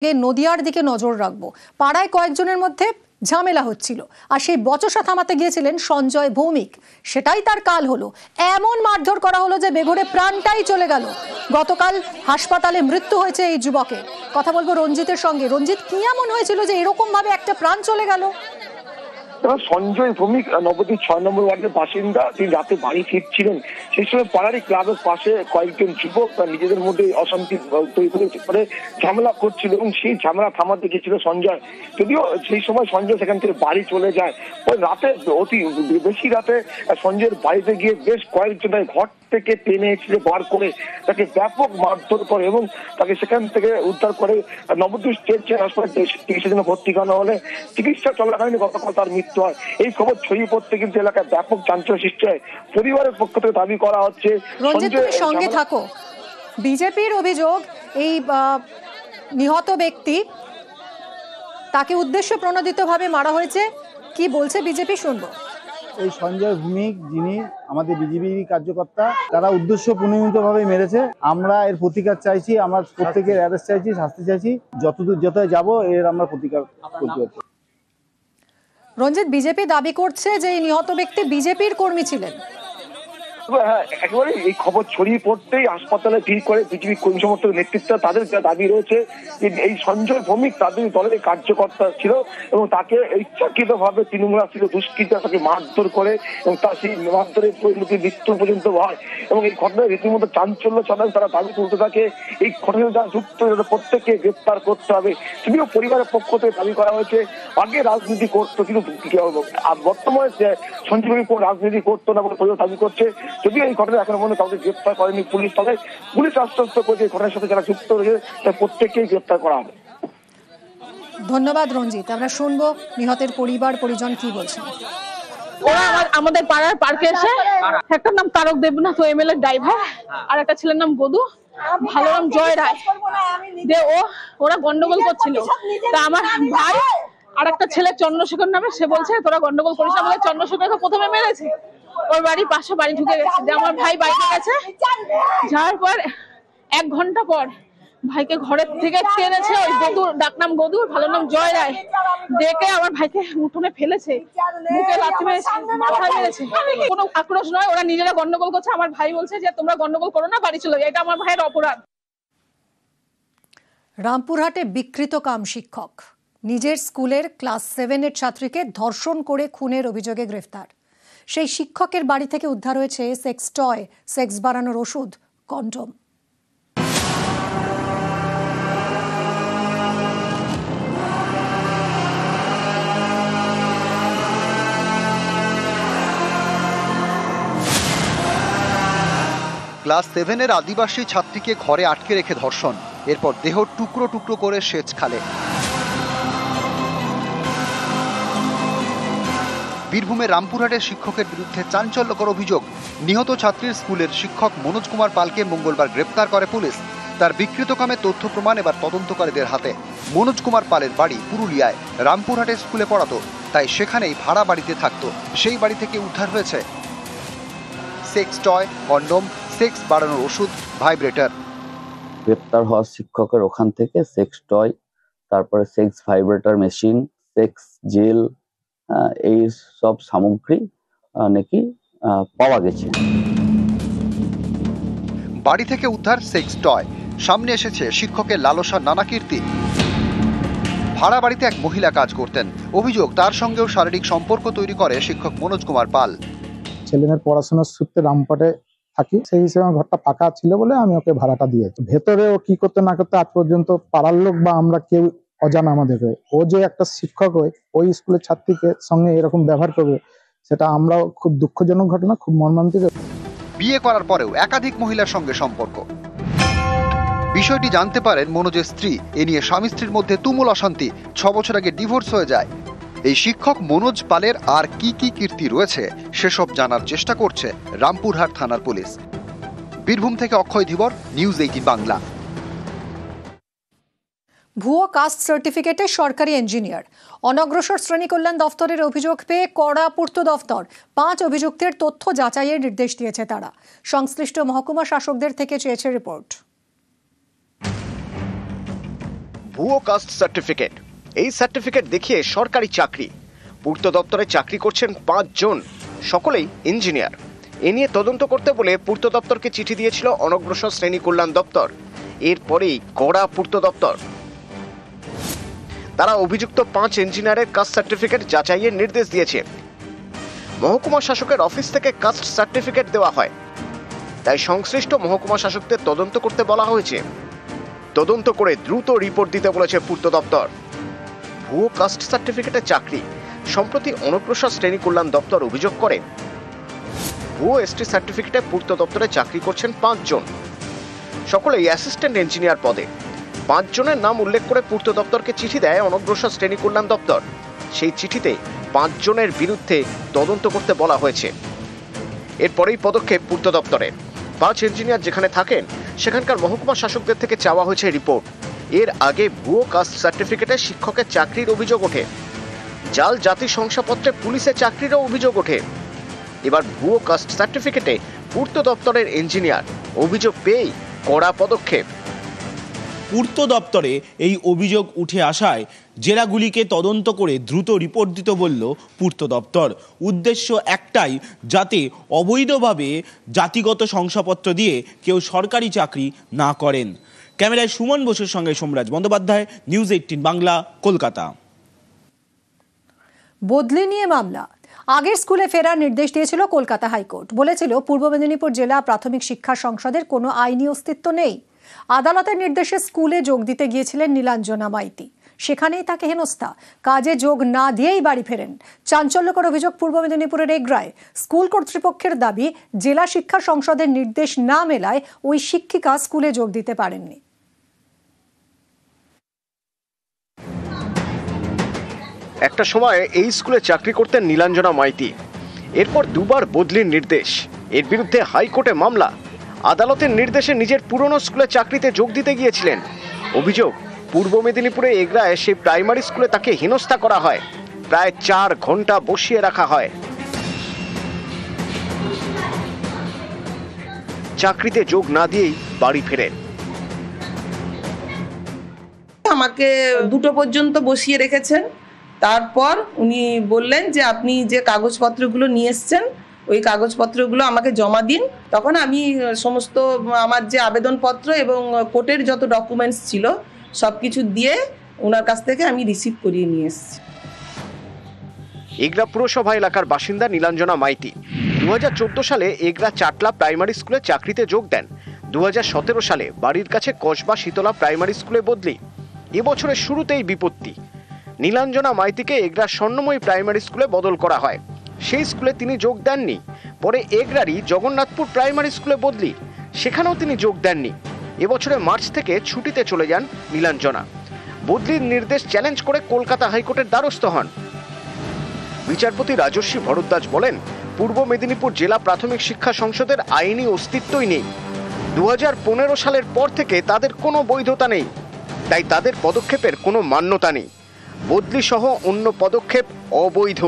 নদিয়ার দিকে নজর রাখবো। পাড়ায় কয়েকজনের মধ্যে ঝামেলা হচ্ছিল আর সেই বচসা থামাতে গিয়েছিলেন সঞ্জয় ভৌমিক। সেটাই তার কাল হলো। এমন মারধর করা হলো যে বেঘরে প্রাণটাই চলে গেল। গতকাল হাসপাতালে মৃত্যু হয়েছে এই যুবকের। কথা বলবো রঞ্জিতের সঙ্গে। রঞ্জিত, কি এমন হয়েছিল যে এরকম ভাবে একটা প্রাণ চলে গেল? সঞ্জয় ভৌমিক নবদ্বীপ 6 নম্বর ওয়ার্ডের বাসিন্দা। তিনি রাতে বাড়ি ফিরছিলেন। সেই সময় পাড়ারই ক্লাবের পাশে কয়েকজন যুবক নিজেদের মধ্যে অশান্তি তৈরি করে ঝামেলা করছিল এবং সেই ঝামেলা থামাতে গিয়েছিল সঞ্জয়। যদিও সেই সময় সঞ্জয় সেখান থেকে বাড়ি চলে যায়। ওই রাতে অতি বেশি রাতে সঞ্জয়ের বাড়িতে গিয়ে বেশ কয়েকজন ঘর থেকে টেনে ছিঁড়ে বার করে তাকে ব্যাপক মারধর করে এবং তাকে সেখান থেকে উদ্ধার করে নবদ্বীপ স্টেট হাসপাতালে চিকিৎসার জন্য ভর্তি করানো হলে চিকিৎসা চলাকালীন গতকাল তার মৃত্যু হয়। এই খবর ছড়িয়ে পড়তে কিন্তু এলাকায় ব্যাপক চাঞ্চল্য সৃষ্টি হয়। পরিবারের পক্ষ থেকে দাবি করা হচ্ছে। রঞ্জিত, তুমি সঙ্গে থাকো। বিজেপির অভিযোগ, এই নিহত ব্যক্তি তাকে উদ্দেশ্য প্রণোদিতভাবে মারা হয়েছে। কি বলছে বিজেপি, শুনবো। এই সঞ্জয় ভৌমিক, যিনি আমাদের বিজেপি কার্যকর্তা, তারা উদ্দেশ্য প্রণোদিতভাবে মেরেছে। আমরা এর প্রতিকার চাইছি, আমরা প্রত্যেকের অ্যারেস্ট চাইছি, শাস্তি চাইছি। যতদূর যতই যাব এর আমরা প্রতিকার করতে হচ্ছে। রঞ্জিত, বিজেপি দাবি করছে যে এই নিহত ব্যক্তি বিজেপির কর্মী ছিলেন। হ্যাঁ, একেবারে এই খবর ছড়িয়ে পড়তেই হাসপাতালে ভিড় করে বিজেপি কর্মী সমর্থক নেতৃত্ব। তাদের যা দাবি রয়েছে যে এই সঞ্জয় ভৌমিক তাদের দলের কার্যকর্তা ছিল এবং তাকে ইচ্ছাকৃত ভাবে তৃণমূল ছিল দুষ্কৃতীরা তাকে মারধর করে এবং তার সেই মারধরের পরিণতি মৃত্যু পর্যন্ত হয় এবং এই ঘটনায় রীতিমতো চাঞ্চল্য ছড়ায়। তারা দাবি তুলতে থাকে এই ঘটনায় যারা যুক্ত প্রত্যেককে গ্রেপ্তার করতে হবে। যদিও পরিবারের পক্ষ থেকে দাবি করা হয়েছে আগে রাজনীতি করতো, কিন্তু বর্তমানে সঞ্জয় ভৌমিক কোনো রাজনীতি করতো না বলে পরিবার দাবি করছে। যদিও এই ঘটনা এখনো পর্যন্ত কাউকে গ্রেপ্তার করেনি পুলিশ, তবে পুলিশ আশ্বস্ত করেছে এই ঘটনার সাথে যারা যুক্ত রয়েছে তাদের প্রত্যেককেই গ্রেপ্তার করা হবে। ধন্যবাদ রঞ্জিত। আমরা শুনবো নিহতের পরিবার পরিজন কি বলছেন। ওরা আমাদের পাড়ার পার্কে এসে, একটার নাম তারক দেবনাথ, ও এমএলএ ড্রাইভার, আর একটা ছেলের নাম গদু, ভালো নাম জয় রায়। ওরা গন্ডগোল করছিল। তা আমার ভাই আর একটা ছেলে চন্দ্রশেখর নামে, সে বলছে তোরা গন্ডগোল করিস না বলে চন্দ্রশেখরকে প্রথমে মেরেছে। ওর বাড়ির পাশে বাড়ি ঢুকে গেছে। যে আমার ভাই বাইরে গেছে, যাওয়ার পর 1 ঘন্টা পর ভাইকে ঘরের থেকে টেনেছে ওই গদুর, ডাকনাম গদুর, ভালো নাম জয় রায়, ডেকে আমার ভাইকে উঠোনে ফেলেছে, মুখে লাথি মেরেছে, মাথায় মেরেছে। কোনো আক্রোশ নয়, ওরা নিজেরা গন্ডগোল করছে। আমার ভাই বলছে যে তোমরা গন্ডগোল করো না, বাড়ি চলো। এটা আমার ভাইয়ের অপরাধ। রামপুরহাটে বিকৃত কাম শিক্ষক নিজের স্কুলের ক্লাস 7-এর ছাত্রীকে ধর্ষণ করে খুনের অভিযোগে গ্রেফতার। সেই শিক্ষকের বাড়ি থেকে উদ্ধার হয়েছে সেক্স টয়, সেক্স বাড়ানোর ওষুধ, কন্ডম। ক্লাস 7-এর আদিবাসী ছাত্রীকে ঘরে আটকে রেখে ধর্ষণ, এরপর দেহ টুকরো টুকরো করে সেচ খালে। বীরভূমের রামপুরহাটের শিক্ষকের বিরুদ্ধে চাঞ্চল্যকর অভিযোগ। নিহত ছাত্রীর স্কুলের শিক্ষক মনোজ কুমার পালকে মঙ্গলবার গ্রেপ্তার করে পুলিশ। তার বিকৃত কামে তথ্য প্রমাণ এবার তদন্তকারীদের হাতে। মনোজ কুমার পালের বাড়ি পুরুলিয়ায়। রামপুরহাটের স্কুলে পড়াতো, তাই সেখানেই ভাড়া বাড়িতে থাকতো। সেই বাড়ি থেকে উদ্ধার হয়েছে সেক্স টয়, কন্ডম, সেক্স বাড়ানোর ওষুধ, ভাইব্রেটর। গ্রেপ্তার হওয়া শিক্ষকের ওখান থেকে সেক্স টয়, তারপরে sex vibrator machine, sex gel, এই সব সামগ্রী নাকি পাওয়া গেছে। বাড়ি থেকে উদ্ধার সেক্স টয়। সামনে এসেছে শিক্ষকের লালসার নানা কীর্তি। ভাড়া বাড়িতে এক মহিলা কাজ করতেন। অভিযোগ তার সঙ্গেও শারীরিক সম্পর্ক তৈরি করে শিক্ষক মনোজ কুমার পাল। ছেলেমেয়ের পড়াশোনার সূত্রে রামপুরহাটে থাকি, সেই হিসেবে ঘরটা ফাঁকা ছিল বলে আমি ওকে ভাড়াটা দিয়েছি। ভেতরে ও কি করতে না করতে আজ পর্যন্ত পাড়ার লোক বা আমরা কেউ অজানা আমাদেরকে। ও যে একটা শিক্ষক হয়ে ওই স্কুলের ছাত্রীকে সঙ্গে এরকম ব্যবহার করবে, সেটা আমরাও খুব দুঃখজনক ঘটনা, খুব মর্মান্তিক। বিয়ে করার পরেও একাধিক মহিলার সঙ্গে সম্পর্ক। বিষয়টি জানতে পারেন মনোজের স্ত্রী। এ নিয়ে স্বামী স্ত্রীর মধ্যে তুমুল অশান্তি। 6 বছর আগে ডিভোর্স হয়ে যায়। এই শিক্ষক মনোজ পালের আর কি কি কীর্তি রয়েছে সেসব জানার চেষ্টা করছে রামপুরহাট থানার পুলিশ। বীরভূম থেকে অক্ষয় ধীবর, নিউজ 18 বাংলা। ভুয়ো কাস্ট সার্টিফিকেটে সরকারি ইঞ্জিনিয়ার। অনগ্রসর শ্রেণী কল্যাণ দফতরের অভিযোগ পেয়ে কড়া পূর্ত দফতর 5 অভিযুক্তের তথ্য যাচাইয়ের নির্দেশ দিয়েছে তারা। সংশ্লিষ্ট মহকুমা শাসকদের থেকে চেয়েছে রিপোর্ট। ভুয়ো কাস্ট সার্টিফিকেট। এই সার্টিফিকেট দেখিয়ে সরকারি চাকরি। পূর্ত দপ্তরে চাকরি করছেন 5 জন, সকলেই ইঞ্জিনিয়ার। এ নিয়ে তদন্ত করতে বলে পূর্ত দপ্তরকে চিঠি দিয়েছিল অনগ্রসর শ্রেণী কল্যাণ দপ্তর। এরপরেই কড়া পূর্ত দপ্তর। তারা অভিযুক্ত 5 ইঞ্জিনিয়ারের কাস্ট সার্টিফিকেট যাচাইয়ের নির্দেশ দিয়েছে। মহকুমা শাসকের অফিস থেকে কাস্ট সার্টিফিকেট দেওয়া হয়, তাই সংশ্লিষ্ট মহকুমা শাসকদের তদন্ত করতে বলা হয়েছে। তদন্ত করে দ্রুত রিপোর্ট দিতে বলেছে পূর্ত দপ্তর। ভুয়ো কাস্ট সার্টিফিকেটে চাকরি। সম্প্রতি অনগ্রসর শ্রেণী কল্যাণ দপ্তর অভিযোগ করে ভুয়ো এসটি সার্টিফিকেটে পূর্ত দপ্তরে চাকরি করছেন 5 জন, সকলেই অ্যাসিস্ট্যান্ট ইঞ্জিনিয়ার পদে। 5 জনের নাম উল্লেখ করে পূর্ত দপ্তরকে চিঠি দেয় অনগ্রসর শ্রেণী কল্যাণ দপ্তর। সেই চিঠিতে 5 জনের বিরুদ্ধে তদন্ত করতে বলা হয়েছে। এরপরেই পদক্ষেপ পূর্ত দপ্তরের। 5 ইঞ্জিনিয়ার যেখানে থাকেন সেখানকার মহকুমা শাসকদের থেকে চাওয়া হয়েছে রিপোর্ট। এর আগে ভুয়ো কাস্ট সার্টিফিকেটে শিক্ষকের চাকরির অভিযোগ ওঠে। জাল জাতি শংসাপত্রে পুলিশের চাকরিরও অভিযোগ ওঠে। এবার ভুয়ো কাস্ট সার্টিফিকেটে পূর্ত দপ্তরের ইঞ্জিনিয়ার। অভিযোগ পেয়েই কড়া পদক্ষেপ। পূর্ত দপ্তরে এই অভিযোগ উঠে আসায় জেলাগুলিকে তদন্ত করে দ্রুত রিপোর্ট দিতে বলল পূর্ত দপ্তর। উদ্দেশ্য একটাই, যাতে অবৈধভাবে জাতিগত শংসাপত্র দিয়ে কেউ সরকারি চাকরি না করেন। ক্যামেরায় সুমন বসুর সঙ্গে সোমরাজ বন্দ্যোপাধ্যায়, নিউজ 18 বাংলা, কলকাতা। বদলি নিয়ে মামলা। আগের স্কুলে ফেরার নির্দেশ দিয়েছিল কলকাতা হাইকোর্ট। বলেছিল পূর্ব মেদিনীপুর জেলা প্রাথমিক শিক্ষা সংসদের কোনো আইনি অস্তিত্ব নেই। আদালতের নির্দেশে স্কুলে যোগ দিতে গিয়েছিলেন নীলাঞ্জনা মাইতি। সেখানেই তাকে হেনস্থা। কাজে যোগ না দিয়েই বাড়ি ফেরেন। চাঞ্চল্যকর অভিযোগ পূর্ব মেদিনীপুরের এগরায়। স্কুল কর্তৃপক্ষের দাবি, জেলা শিক্ষা সংসদের নির্দেশ না মেলায় ওই শিক্ষিকা স্কুলে যোগ দিতে পারেননি। একটা সময় এই স্কুলে চাকরি করতেন নীলাঞ্জনা মাইতি। এরপর 2 বার বদলির নির্দেশ। এর বিরুদ্ধে হাইকোর্টে মামলা। আদালতের নির্দেশে নিজের পুরনো স্কুলে চাকরিতে যোগ দিতে গিয়েছিলেন। অভিযোগ, পূর্ব মেদিনীপুরে এগরায় সেই প্রাইমারি স্কুলে তাকে হেনস্থা করা হয়। প্রায় 4 ঘন্টা বসিয়ে রাখা হয়। চাকরিতে যোগ না দিয়েই বাড়ি ফেরেন। আমাকে 2টো পর্যন্ত বসিয়ে রেখেছেন। তারপর উনি বললেন যে আপনি যে কাগজপত্রগুলো নিয়ে এসছেন ওই কাগজপত্রগুলো আমাকে জমা দিন। তখন আমি সমস্ত আমার যে আবেদনপত্র এবং কোর্টের যত ডকুমেন্টস ছিল সব কিছু দিয়ে ওনার কাছ থেকে আমি রিসিভ করিয়ে নিয়ে এসেছি। এগরা পুরসভা এলাকার বাসিন্দা নীলাঞ্জনা মাইতি 2014 সালে এগরা চাটলা প্রাইমারি স্কুলে চাকরিতে যোগ দেন। 2017 সালে বাড়ির কাছে কসবা শীতলা প্রাইমারি স্কুলে বদলি। এবছরের শুরুতেই বিপত্তি। নীলাঞ্জনা মাইতিকে এগরা স্বর্ণময়ী প্রাইমারি স্কুলে বদল করা হয়। সেই স্কুলে তিনি যোগ দেননি। পরে এগরারই জগন্নাথপুর প্রাইমারি স্কুলে বদলি, সেখানেও তিনি যোগ দেননি। এবছরে মার্চ থেকে ছুটিতে চলে যান নীলাঞ্জনা। বদলির নির্দেশ চ্যালেঞ্জ করে কলকাতা হাইকোর্টের দ্বারস্থ হন। বিচারপতি রাজস্বী ভরদ্বাজ বলেন, পূর্ব মেদিনীপুর জেলা প্রাথমিক শিক্ষা সংসদের আইনি অস্তিত্বই নেই। 2015 সালের পর থেকে তাদের কোনো বৈধতা নেই, তাই তাদের পদক্ষেপের কোনো মান্যতা নেই। বদলি সহ অন্য পদক্ষেপ অবৈধ।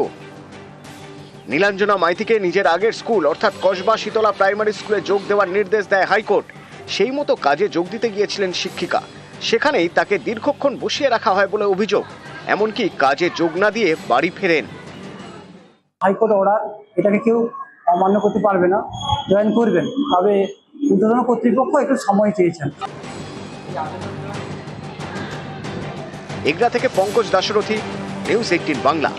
নীলাঞ্জনা মাইতিকে নিজের আগের স্কুল অর্থাৎ কসবা শীতলা প্রাইমারি স্কুলে যোগ দেওয়ার নির্দেশ দেয় হাইকোর্ট। সেই মতো কাজে যোগ দিতে গিয়েছিলেন শিক্ষিকা। সেখানেই তাকে দীর্ঘক্ষণ বসিয়ে রাখা হয় বলে অভিযোগ। এমনকি কাজে যোগ না দিয়ে বাড়ি ফেরেন। হাইকোর্ট অর্ডার, এটাকে কেউ অমান্য করতে পারবে না, জয়েন করবেন। তবে ঊর্ধ্বতন কর্তৃপক্ষ একটু সময় চেয়েছেন। এগরা থেকে পঙ্কজ দাশরথী, নিউজ 18 বাংলা।